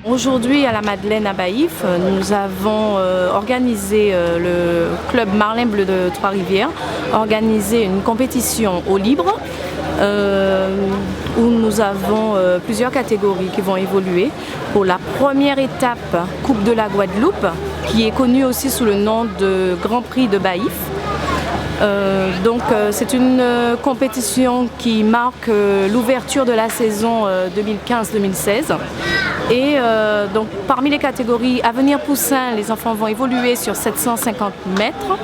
Aujourd'hui, à la Madeleine à Baïf, nous avons organisé, le club Marlin Bleu de Trois-Rivières, organisé une compétition au libre où nous avons plusieurs catégories qui vont évoluer. Pour la première étape, Coupe de la Guadeloupe, qui est connue aussi sous le nom de Grand Prix de Baïf. C'est une compétition qui marque l'ouverture de la saison 2015-2016. Et donc parmi les catégories Avenir Poussin, les enfants vont évoluer sur 750 mètres.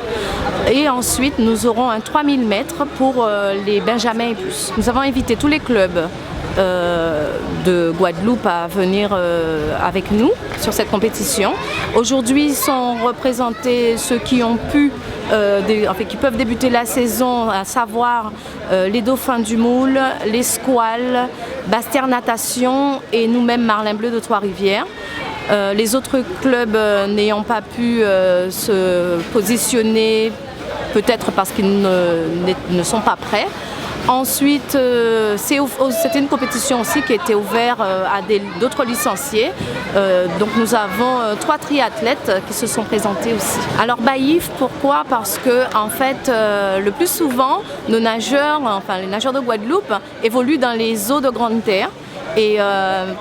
Et ensuite, nous aurons un 3000 mètres pour les Benjamins et plus. Nous avons invité tous les clubs de Guadeloupe à venir avec nous sur cette compétition. Aujourd'hui sont représentés ceux qui ont pu, qui peuvent débuter la saison, à savoir les Dauphins du Moule, les Squales, Basse-Terre Natation et nous-mêmes Marlin Bleu de Trois-Rivières. Les autres clubs n'ayant pas pu se positionner, peut-être parce qu'ils ne sont pas prêts. Ensuite, c'était une compétition aussi qui était ouverte à d'autres licenciés. Donc nous avons 3 triathlètes qui se sont présentés aussi. Alors Baïf, pourquoi? Parce que en fait, le plus souvent, nos nageurs, enfin les nageurs de Guadeloupe, évoluent dans les eaux de Grande Terre. Et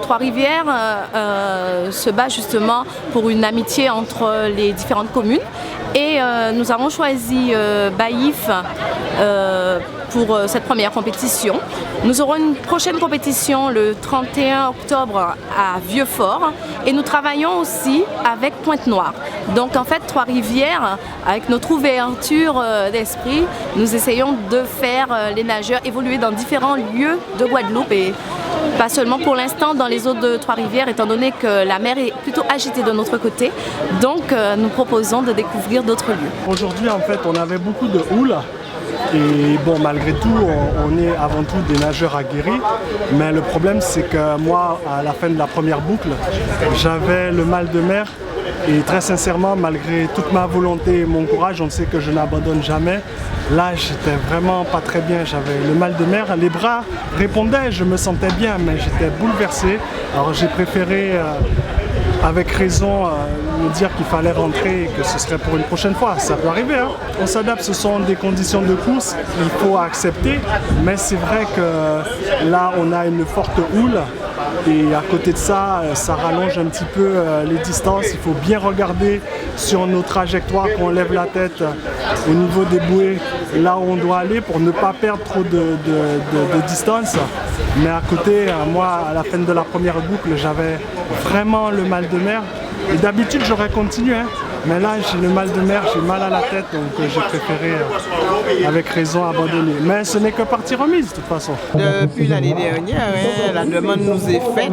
Trois-Rivières se bat justement pour une amitié entre les différentes communes. Et nous avons choisi Baïf pour cette première compétition. Nous aurons une prochaine compétition le 31 octobre à Vieux-Fort et nous travaillons aussi avec Pointe-Noire. Donc en fait, Trois-Rivières, avec notre ouverture d'esprit, nous essayons de faire les nageurs évoluer dans différents lieux de Guadeloupe et pas seulement pour l'instant dans les eaux de Trois-Rivières, étant donné que la mer est plutôt agitée de notre côté. Donc nous proposons de découvrir d'autres lieux. Aujourd'hui, en fait, on avait beaucoup de houle. Et bon, malgré tout, on est avant tout des nageurs aguerris. Mais le problème, c'est que moi, à la fin de la première boucle, j'avais le mal de mer. Et très sincèrement, malgré toute ma volonté et mon courage, on sait que je n'abandonne jamais. Là, j'étais vraiment pas très bien, j'avais le mal de mer. Les bras répondaient, je me sentais bien, mais j'étais bouleversé. Alors j'ai préféré, avec raison, me dire qu'il fallait rentrer et que ce serait pour une prochaine fois. Ça peut arriver, hein. On s'adapte, ce sont des conditions de course, il faut accepter. Mais c'est vrai que là, on a une forte houle. Et à côté de ça, ça rallonge un petit peu les distances. Il faut bien regarder sur nos trajectoires quand on lève la tête au niveau des bouées, là où on doit aller pour ne pas perdre trop de distance. Mais à côté, moi, à la fin de la première boucle, j'avais vraiment le mal de mer. Et d'habitude, j'aurais continué, hein. Mais là, j'ai le mal de mer, j'ai mal à la tête, donc j'ai préféré, avec raison, abandonner. Mais ce n'est que partie remise, de toute façon. Depuis l'année dernière, la demande nous est faite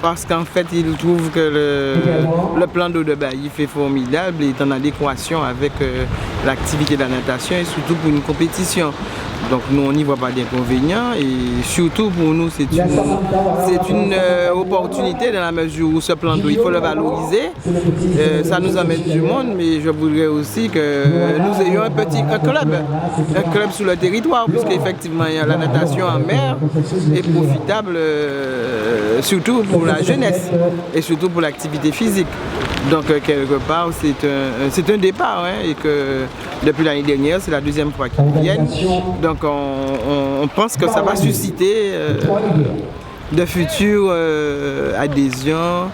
parce qu'en fait, ils trouvent que le plan d'eau de Baïf est formidable et est en adéquation avec l'activité de la natation et surtout pour une compétition. Donc nous, on n'y voit pas d'inconvénient et surtout pour nous, c'est une opportunité dans la mesure où ce plan d'eau, il faut le valoriser. Ça nous amène du monde, mais je voudrais aussi que nous ayons un club sur le territoire, puisqu'effectivement, la natation en mer est profitable surtout pour la jeunesse et surtout pour l'activité physique. Donc quelque part, c'est un départ, hein, et que depuis l'année dernière, c'est la deuxième fois qu'ils viennent. Donc on pense que ça va susciter de futures adhésions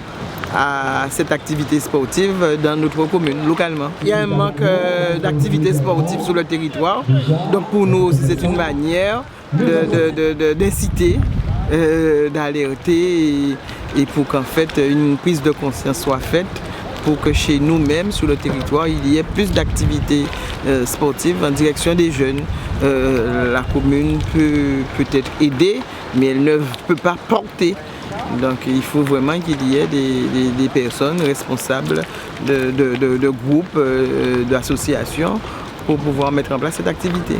à cette activité sportive dans notre commune, localement. Il y a un manque d'activités sportives sur le territoire. Donc pour nous aussi, c'est une manière d'inciter, d'alerter et pour qu'en fait une prise de conscience soit faite pour que chez nous-mêmes, sur le territoire, il y ait plus d'activités sportives en direction des jeunes. La commune peut être aidée, mais elle ne peut pas porter. Donc il faut vraiment qu'il y ait des personnes responsables de groupes, d'associations pour pouvoir mettre en place cette activité.